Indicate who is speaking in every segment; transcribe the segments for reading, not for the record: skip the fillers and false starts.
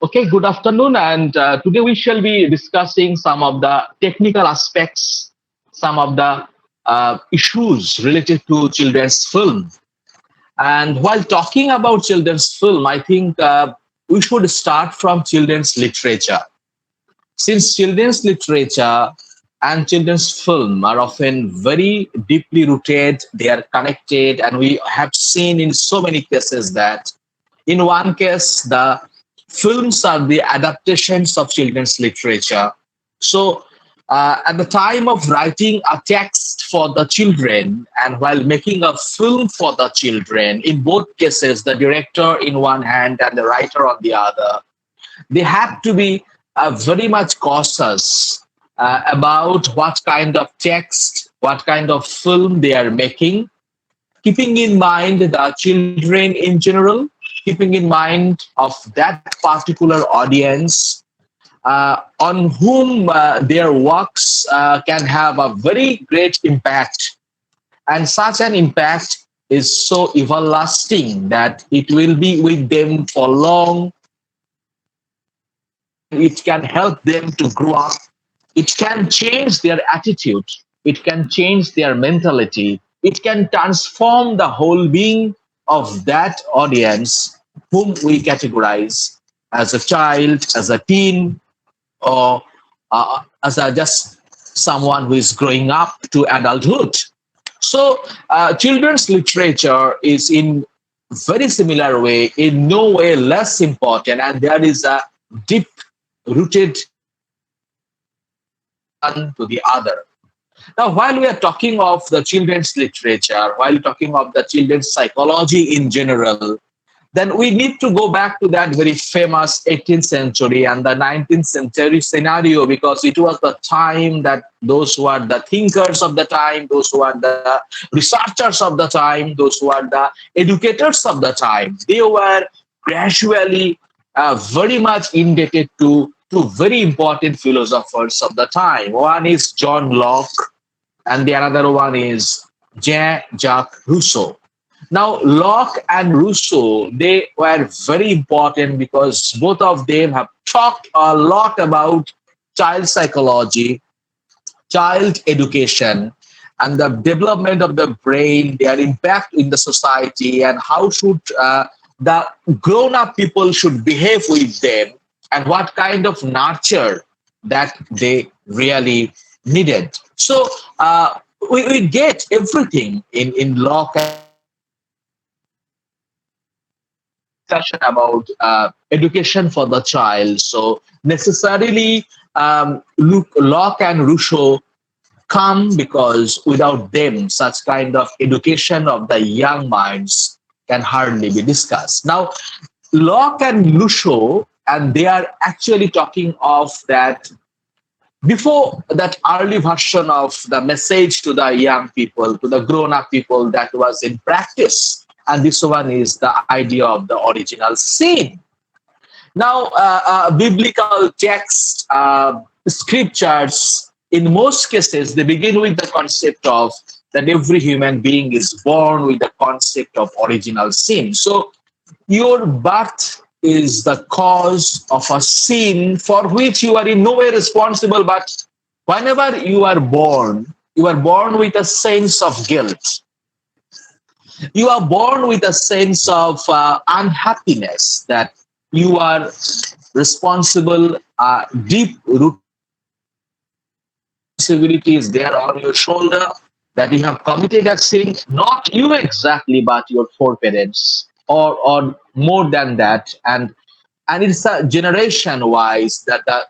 Speaker 1: Okay, good afternoon. And today we shall be discussing some of the technical aspects, some of the issues related to children's film. And while talking about children's film, I think we should start from children's literature. Since children's literature and children's film are often very deeply rooted, they are connected, and we have seen in so many cases that in one case, the films are the adaptations of children's literature. So, at the time of writing a text for the children and while making a film for the children, in both cases, the director in one hand and the writer on the other, they have to be very much cautious about what kind of text, what kind of film they are making, keeping in mind the children in general, keeping in mind of that particular audience on whom their works can have a very great impact. And such an impact is so everlasting that it will be with them for long. It can help them to grow up. It can change their attitude. It can change their mentality. It can transform the whole being of that audience whom we categorize as a child, as a teen, or as a just someone who is growing up to adulthood. So, children's literature is in very similar way, in no way less important, and there is a deep rooted one to the other. Now, while we are talking of the children's literature, while talking of the children's psychology in general, then we need to go back to that very famous 18th century and the 19th century scenario, because it was the time that those who are the thinkers of the time, those who are the researchers of the time, those who are the educators of the time, they were gradually very much indebted to two very important philosophers of the time. One is John Locke, and the another one is Jean-Jacques Rousseau. Now, Locke and Rousseau, they were very important because both of them have talked a lot about child psychology, child education, and the development of the brain, their impact in the society, and how should the grown-up people should behave with them, and what kind of nurture that they really needed. So we get everything in Locke discussion about education for the child. So necessarily, Locke and Rousseau come because without them, such kind of education of the young minds can hardly be discussed. Now, Locke and Rousseau, and they are actually talking of that before that early version of the message to the young people, to the grown-up people that was in practice. And this one is the idea of the original sin. Now, biblical text, scriptures, in most cases, they begin with the concept of that every human being is born with the concept of original sin. So, your birth is the cause of a sin for which you are in no way responsible, but whenever you are born with a sense of guilt. You are born with a sense of unhappiness that you are responsible, deep root responsibility is there on your shoulder, that you have committed a sin, not you exactly, but your foreparents, or more than that, and it's a generation wise that the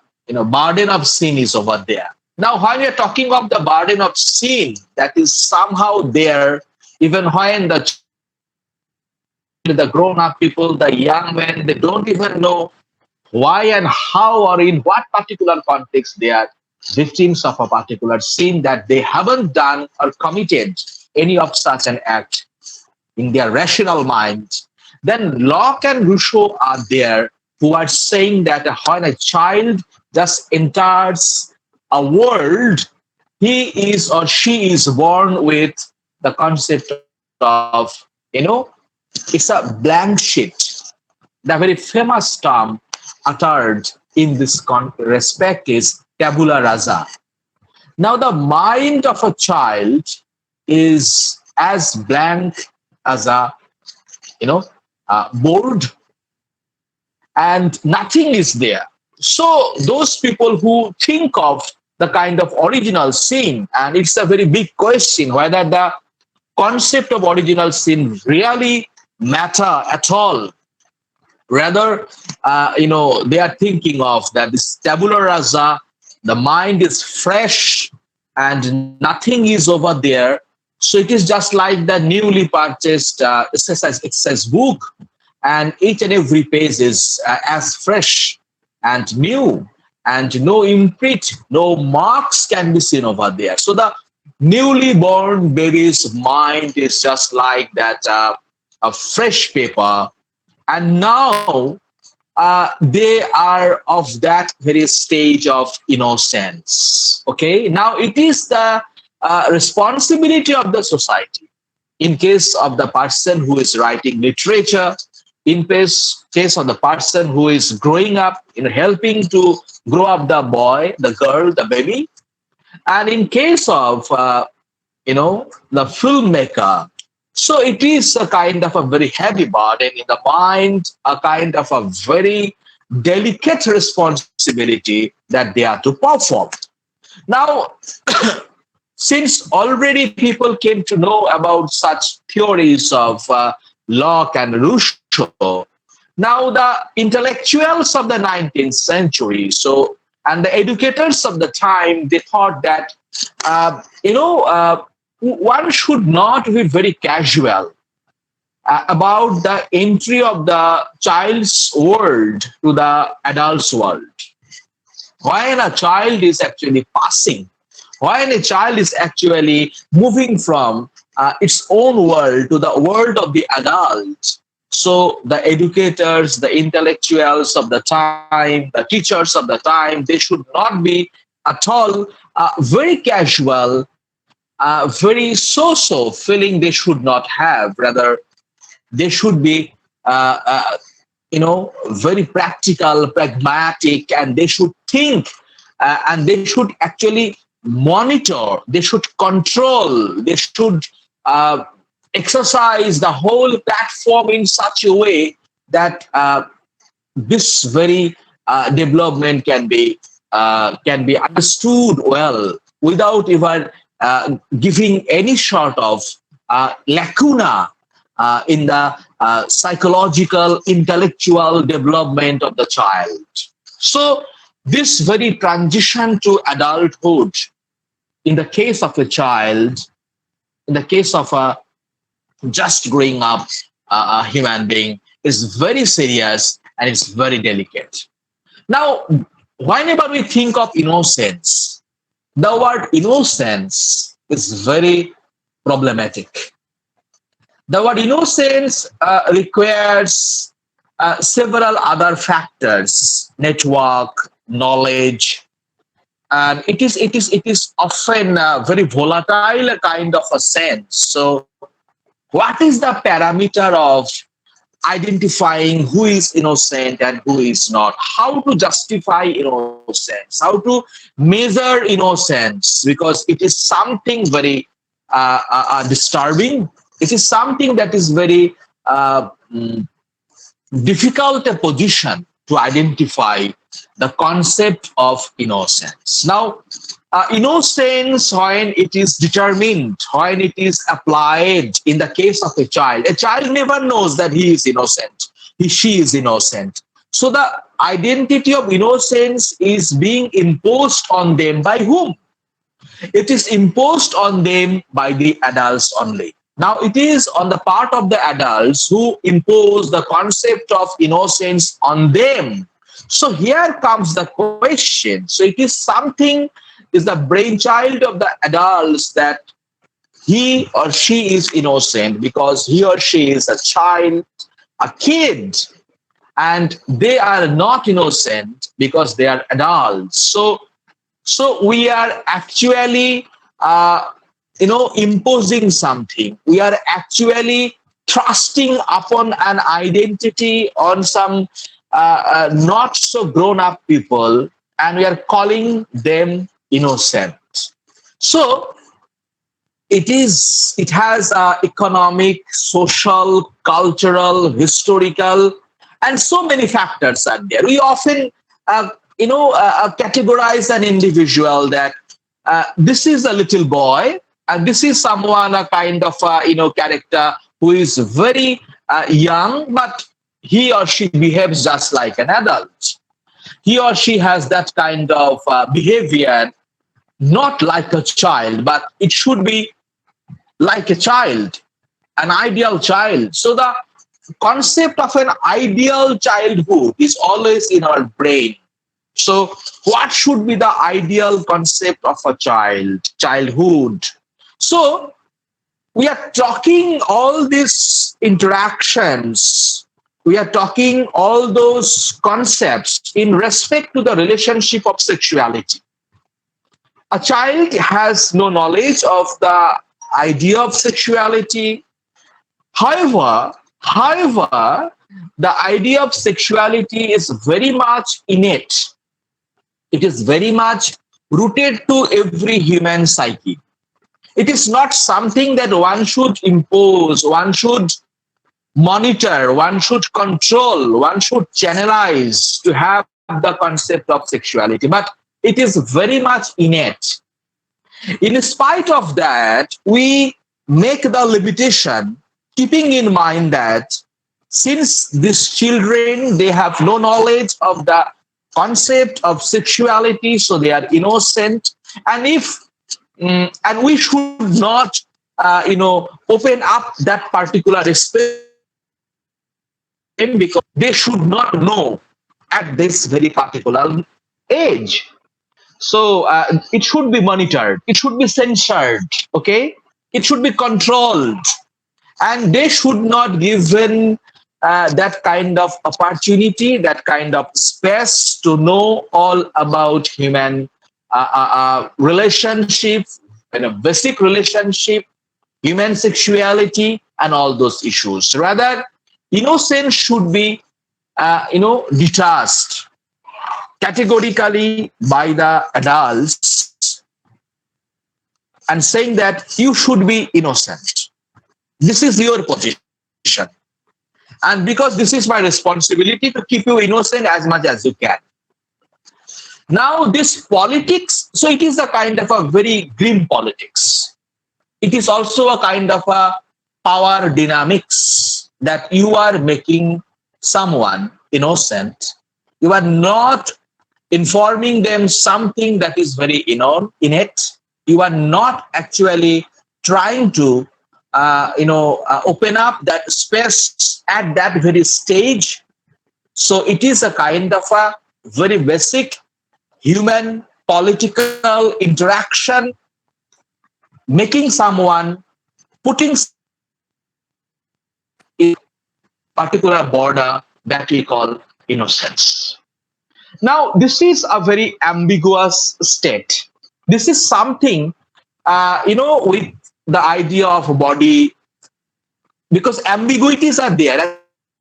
Speaker 1: burden of sin is over there. Now, when you're talking of the burden of sin that is somehow there, even when the grown-up people, the young men, they don't even know why and how or in what particular context they are victims of a particular sin, that they haven't done or committed any of such an act in their rational mind. Then Locke and Rousseau are there, who are saying that when a child just enters a world, he is or she is born with the concept of, it's a blank sheet. The very famous term uttered in this respect is tabula rasa. Now, the mind of a child is as blank as a board, and nothing is there. So those people who think of the kind of original sin, and it's a very big question whether the concept of original sin really matter at all. Rather, they are thinking of that this tabula rasa, the mind is fresh and nothing is over there. So it is just like the newly purchased exercise book, and each and every page is as fresh and new, and no imprint, no marks can be seen over there. So the newly born baby's mind is just like that, a fresh paper, and now they are of that very stage of innocence. Okay, now it is the responsibility of the society, in case of the person who is writing literature, in case of the person who is growing up, helping to grow up the boy, the girl, the baby, and in case of the filmmaker. So it is a kind of a very heavy burden in the mind, a kind of a very delicate responsibility that they are to perform. Now, since already people came to know about such theories of Locke and Rousseau, now the intellectuals of the 19th century, and the educators of the time, they thought that one should not be very casual about the entry of the child's world to the adult's world. When a child is actually passing, when a child is actually moving from its own world to the world of the adult, so the educators, the intellectuals of the time, the teachers of the time, they should not be at all very casual, very so-so feeling they should not have. Rather, they should be, very practical, pragmatic, and they should think, and they should actually monitor, they should control, they should exercise the whole platform in such a way that this very development can be understood well without even giving any sort of lacuna in the psychological, intellectual development of the child. So this very transition to adulthood, in the case of a child, in the case of a just growing up a human being, is very serious and it's very delicate. Now, whenever we think of innocence, the word innocence is very problematic. The word innocence requires several other factors: network, knowledge, and it is often very volatile kind of a sense. So, what is the parameter of identifying who is innocent and who is not? How to justify innocence? How to measure innocence? Because it is something very disturbing. It is something that is very difficult a position to identify the concept of innocence. Now, innocence, when it is determined, when it is applied in the case of a child never knows that he is innocent, she is innocent. So the identity of innocence is being imposed on them by whom? It is imposed on them by the adults only. Now, it is on the part of the adults who impose the concept of innocence on them. So here comes the question. So it is something, is the brainchild of the adults that he or she is innocent because he or she is a child, a kid, and they are not innocent because they are adults. So we are actually imposing something. We are actually trusting upon an identity, on some not so grown up people, and we are calling them innocent. So it has economic, social, cultural, historical, and so many factors are there. We often categorize an individual that this is a little boy and this is someone, a kind of character who is very young, but he or she behaves just like an adult. He or she has that kind of behavior, not like a child, but it should be like a child, an ideal child. So the concept of an ideal childhood is always in our brain. So what should be the ideal concept of a childhood? So we are talking all these interactions, we are talking all those concepts in respect to the relationship of sexuality. A child has no knowledge of the idea of sexuality. However, the idea of sexuality is very much innate. It is very much rooted to every human psyche. It is not something that one should impose, one should monitor, one should control, one should channelize to have the concept of sexuality, but it is very much innate. In spite of that, we make the limitation, keeping in mind that since these children, they have no knowledge of the concept of sexuality, so they are innocent, and and we should not open up that particular space because they should not know at this very particular age. So it should be monitored, it should be censored, okay, it should be controlled, and they should not given that kind of opportunity, that kind of space to know all about human relationship, basic relationship, human sexuality, and all those issues. Rather, innocence should be, detached categorically by the adults and saying that you should be innocent. This is your position. And because this is my responsibility to keep you innocent as much as you can. Now, this politics, so it is a kind of a very grim politics. It is also a kind of a power dynamics that you are making someone innocent. You are not informing them something that is very innate. You are not actually trying to open up that space at that very stage. So it is a kind of a very basic human political interaction, making someone, putting a particular border that we call innocence. Now, this is a very ambiguous state. This is something, with the idea of body, because ambiguities are there,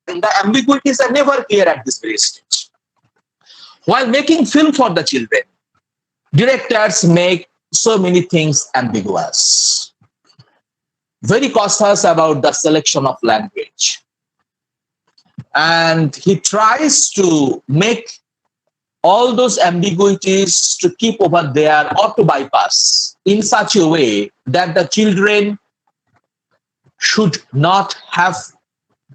Speaker 1: and the ambiguities are never clear at this very stage. While making film for the children, directors make so many things ambiguous, very cautious about the selection of language. And he tries to make all those ambiguities to keep over there or to bypass in such a way that the children should not have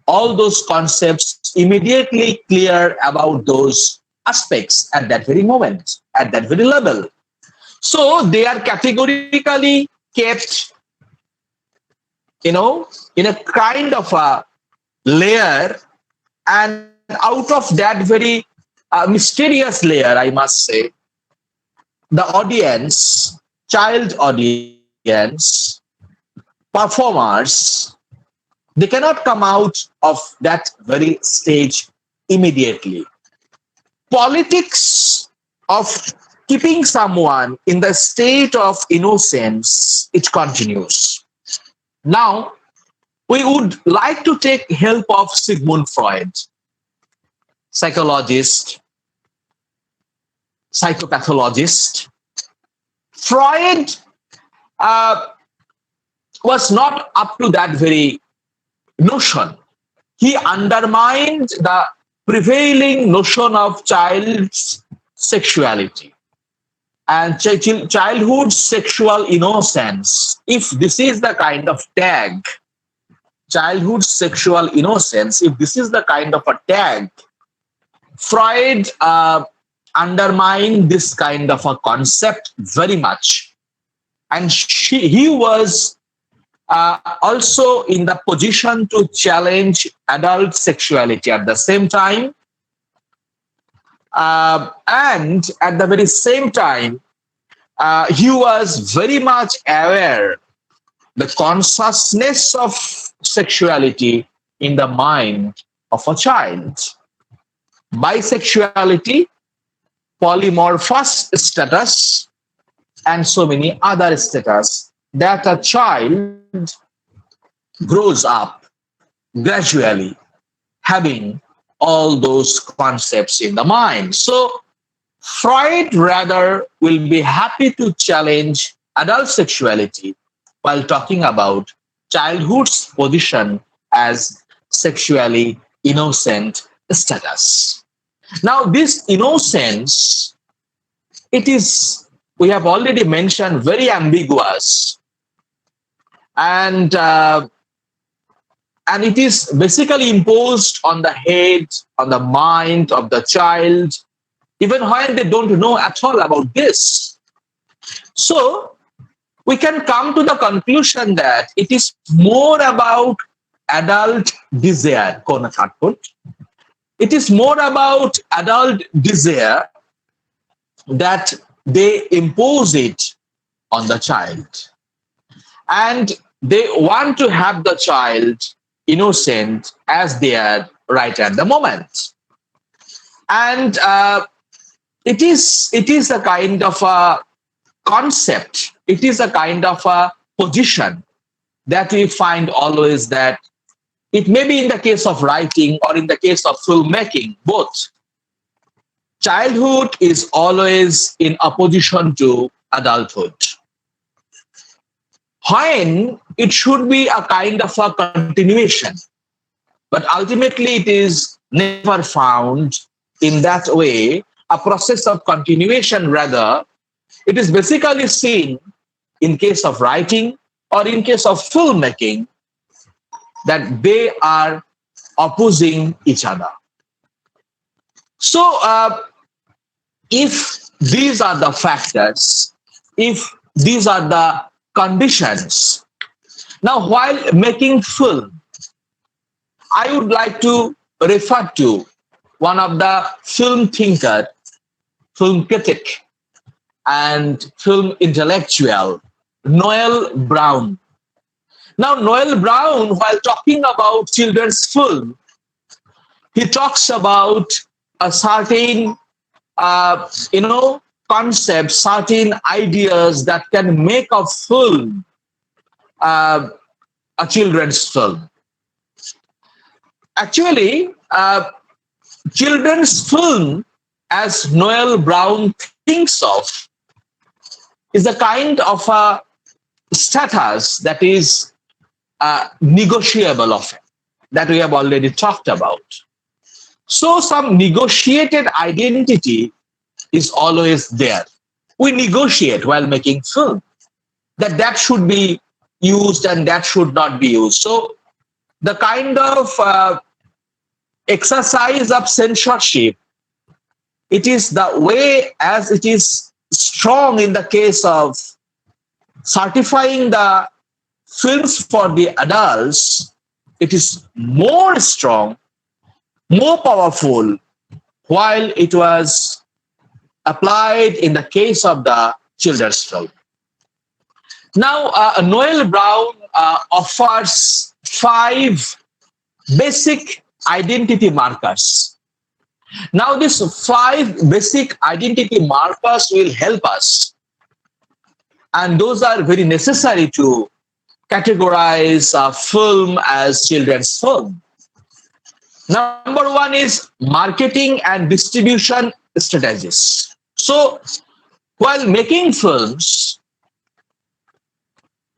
Speaker 1: all those concepts immediately clear about those aspects at that very moment, at that very level. So they are categorically kept, in a kind of a layer, and out of that very mysterious layer, I must say, the audience, child audience, performers, they cannot come out of that very stage immediately. Politics of keeping someone in the state of innocence, it continues. Now, we would like to take help of Sigmund Freud. psychologist, psychopathologist. Freud uh, was not up to that very notion. He undermined the prevailing notion of child's sexuality and childhood sexual innocence. If this is the kind of tag, childhood sexual innocence, if this is the kind of a tag, Freud undermined this kind of a concept very much. And he was also in the position to challenge adult sexuality at the same time. And at the very same time, he was very much aware the consciousness of sexuality in the mind of a child. Bisexuality, polymorphous status, and so many other status that a child grows up gradually having all those concepts in the mind. So Freud rather will be happy to challenge adult sexuality while talking about childhood's position as sexually innocent status. Now, this innocence, it is, we have already mentioned, very ambiguous, and it is basically imposed on the head, on the mind of the child, even when they don't know at all about this. So we can come to the conclusion that it is more about adult desire. It is more about adult desire that they impose it on the child. And they want to have the child innocent as they are right at the moment. And it is a kind of a concept, it is a kind of a position that we find always, that it may be in the case of writing or in the case of filmmaking, both. Childhood is always in opposition to adulthood, when it should be a kind of a continuation. But ultimately, it is never found in that way, a process of continuation. Rather, it is basically seen in case of writing or in case of filmmaking that they are opposing each other. So, if these are the factors, if these are the conditions, now while making film, I would like to refer to one of the film thinker, film critic, and film intellectual, Noel Brown. Now, Noel Brown, while talking about children's film, he talks about a certain, concepts, certain ideas that can make a film a children's film. Actually, children's film, as Noel Brown thinks of, is a kind of a status that is negotiable often, that we have already talked about. So some negotiated identity is always there. We negotiate while making film, that should be used and that should not be used. So the kind of exercise of censorship, it is the way as it is strong in the case of certifying the films for the adults, it is more strong, more powerful, while it was applied in the case of the children's film. Now, Noel Brown offers 5 basic identity markers. Now, these 5 basic identity markers will help us, and those are very necessary to categorize a film as children's film. Number one is marketing and distribution strategies. So, while making films,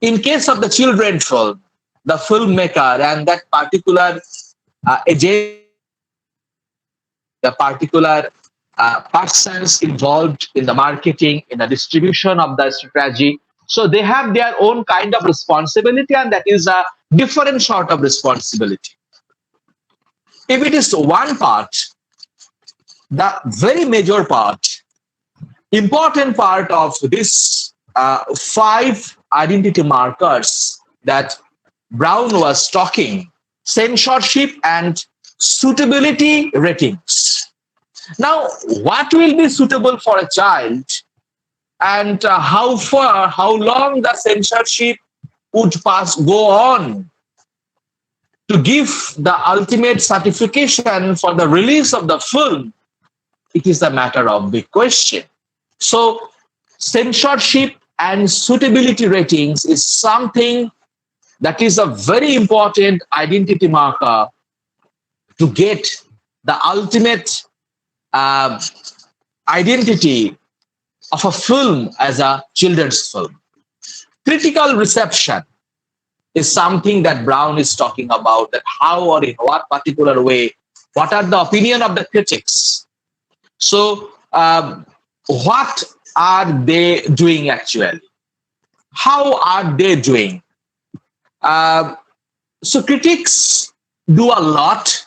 Speaker 1: in case of the children film, the filmmaker and that particular the particular persons involved in the marketing, in the distribution of the strategy. So they have their own kind of responsibility, and that is a different sort of responsibility. If it is one part, the very major part, important part of this five identity markers that Brown was talking, censorship and suitability ratings. Now, what will be suitable for a child, and how far, how long the censorship would go on to give the ultimate certification for the release of the film, it is a matter of big question. So, censorship and suitability ratings is something that is a very important identity marker to get the ultimate identity of a film as a children's film. Critical reception is something that Brown is talking about, that how or in what particular way, what are the opinion of the critics. So what are they doing actually? How are they doing? So critics do a lot.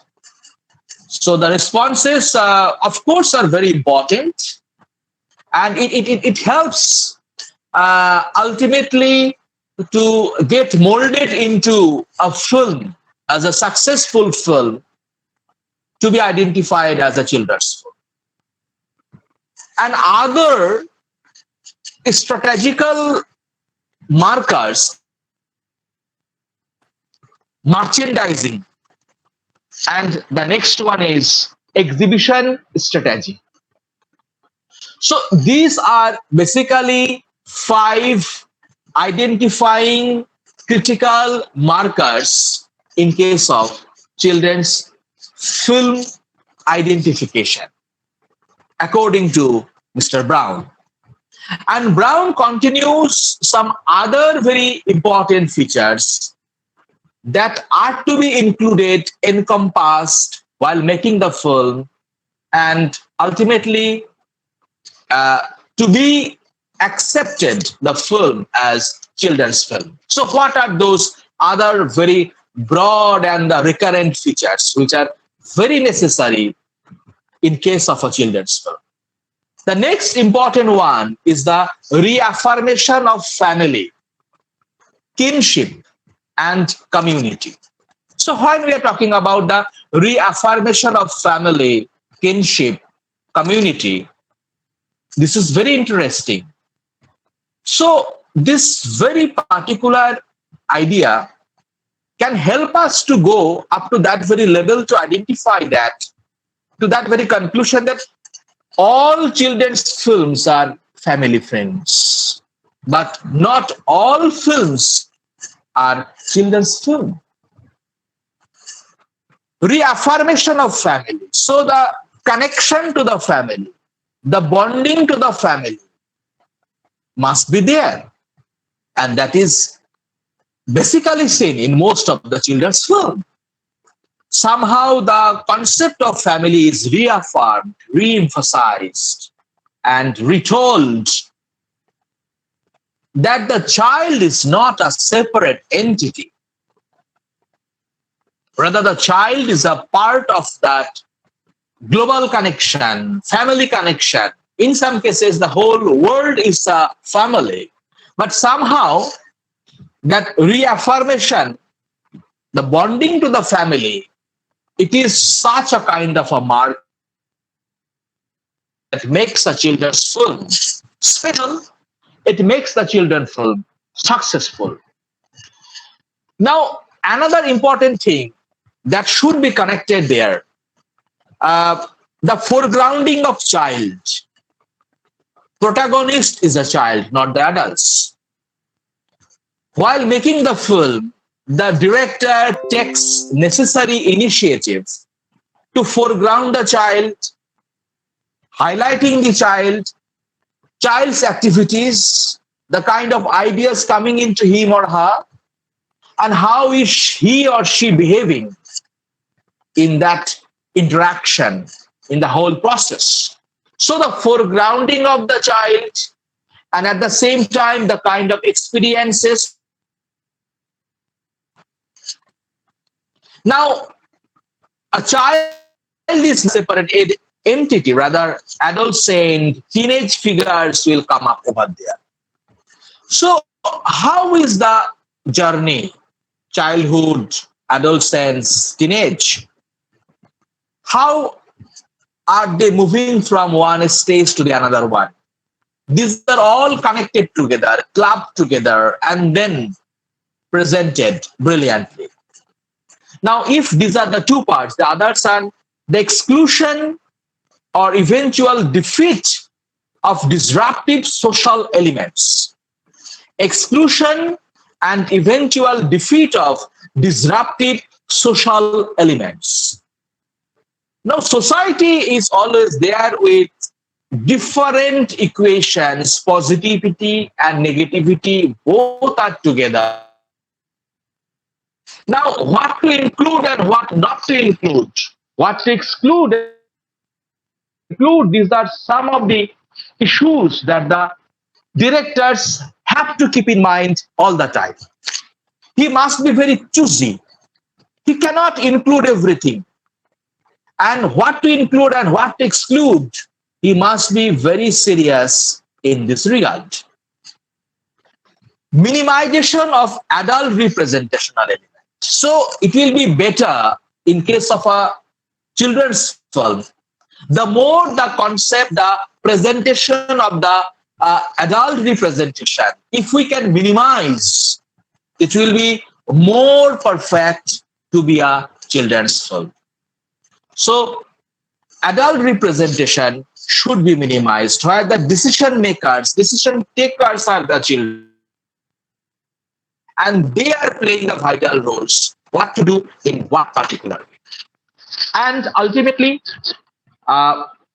Speaker 1: So the responses, of course, are very important, and it helps ultimately to get molded into a film as a successful film to be identified as a children's film. And other strategical markers, merchandising, and the next one is exhibition strategy. So these are basically five identifying critical markers in case of children's film identification, according to Mr. Brown. And Brown continues some other very important features that are to be included, encompassed while making the film, and ultimately to be accepted the film as children's film. So what are those other very broad and recurrent features which are very necessary in case of a children's film? The next important one is the reaffirmation of family, kinship, and community. So when we are talking about the reaffirmation of family, kinship, community, this is very interesting. So this very particular idea can help us to go up to that very level to identify that, to that very conclusion that all children's films are family films, but not all films are children's film. Reaffirmation of family. So the connection to the family, the bonding to the family must be there. And that is basically seen in most of the children's film. Somehow the concept of family is reaffirmed, re-emphasized, and retold that the child is not a separate entity. Rather, the child is a part of that global connection, family connection. In some cases, the whole world is a family. But somehow, that reaffirmation, the bonding to the family, it is such a kind of a mark that makes a children's film special. It makes the children's film successful. Now, another important thing that should be connected there, the foregrounding of child. Protagonist is a child, not the adults. While making the film, the director takes necessary initiatives to foreground the child, highlighting the child's activities, the kind of ideas coming into him or her, and how is he or she behaving in that interaction, in the whole process. So the foregrounding of the child, and at the same time, the kind of experiences. Now, a child is separate entity, rather adults and teenage figures will come up over there. So how is the journey, childhood, adolescence, teenage? How are they moving from one stage to the another one? These are all connected together, clubbed together, and then presented brilliantly. Now, if these are the two parts, the others are the exclusion or eventual defeat of disruptive social elements. Exclusion and eventual defeat of disruptive social elements. Now, society is always there with different equations, positivity and negativity, both are together. Now, what to include and what not to include, what to exclude, these are some of the issues that the directors have to keep in mind all the time. He must be very choosy. He cannot include everything. And what to include and what to exclude, he must be very serious in this regard. Minimization of adult representational element. So it will be better in case of a children's film. The more the concept, the presentation of the adult representation, if we can minimize, it will be more perfect to be a children's film. So adult representation should be minimized, where the decision takers are the children. And they are playing the vital roles, what to do in what particular way. And ultimately,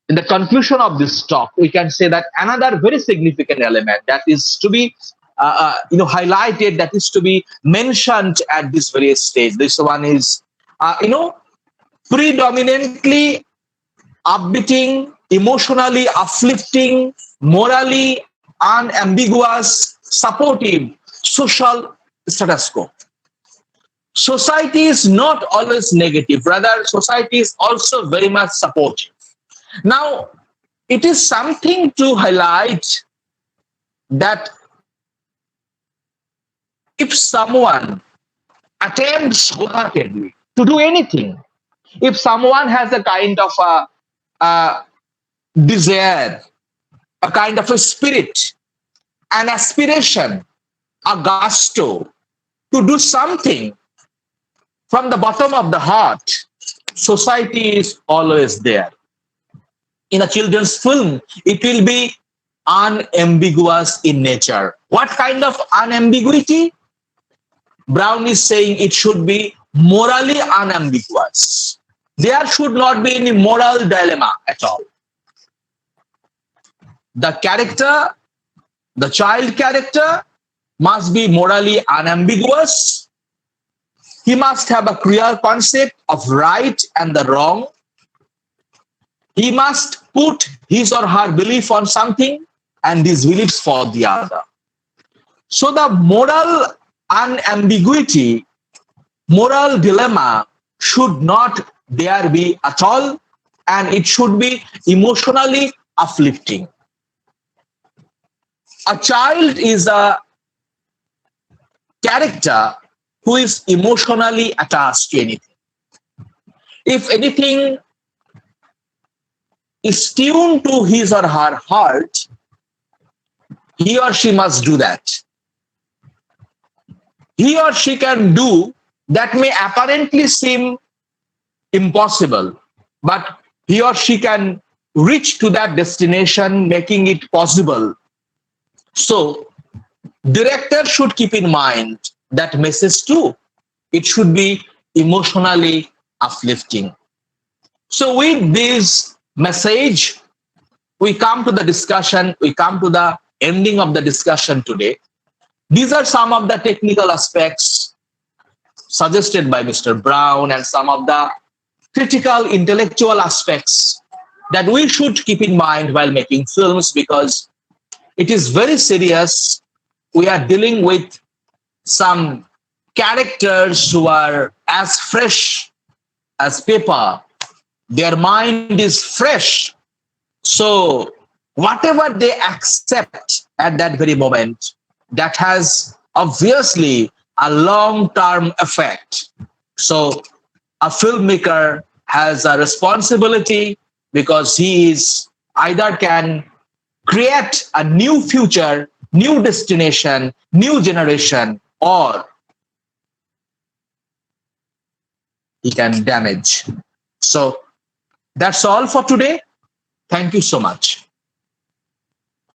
Speaker 1: in the conclusion of this talk, we can say that another very significant element that is to be highlighted, that is to be mentioned at this very stage. This one is, predominantly upbeating, emotionally uplifting, morally unambiguous, supportive social status quo. Society is not always negative, rather society is also very much supportive. Now, it is something to highlight that if someone attempts wholeheartedly to do anything, if someone has a kind of a desire, a kind of a spirit, an aspiration, a gusto to do something from the bottom of the heart, society is always there. In a children's film, it will be unambiguous in nature. What kind of unambiguity? Brown is saying it should be morally unambiguous. There should not be any moral dilemma at all. The character, the child character, must be morally unambiguous. He must have a clear concept of right and the wrong. He must put his or her belief on something and his beliefs for the other. So the moral unambiguity, moral dilemma should not there be at all, and it should be emotionally uplifting. A child is a character who is emotionally attached to anything. If anything is tuned to his or her heart, he or she must do that. He or she can do that may apparently seem impossible, but he or she can reach to that destination, making it possible. So, director should keep in mind that message too. It should be emotionally uplifting. So with this message, we come to the discussion, we come to the ending of the discussion today. These are some of the technical aspects suggested by Mr. Brown and some of the critical intellectual aspects that we should keep in mind while making films, because it is very serious. We are dealing with some characters who are as fresh as paper. Their mind is fresh. So whatever they accept at that very moment, that has obviously a long-term effect. So a filmmaker has a responsibility, because he is either can create a new future, new destination, new generation, or he can damage. So that's all for today. Thank you so much.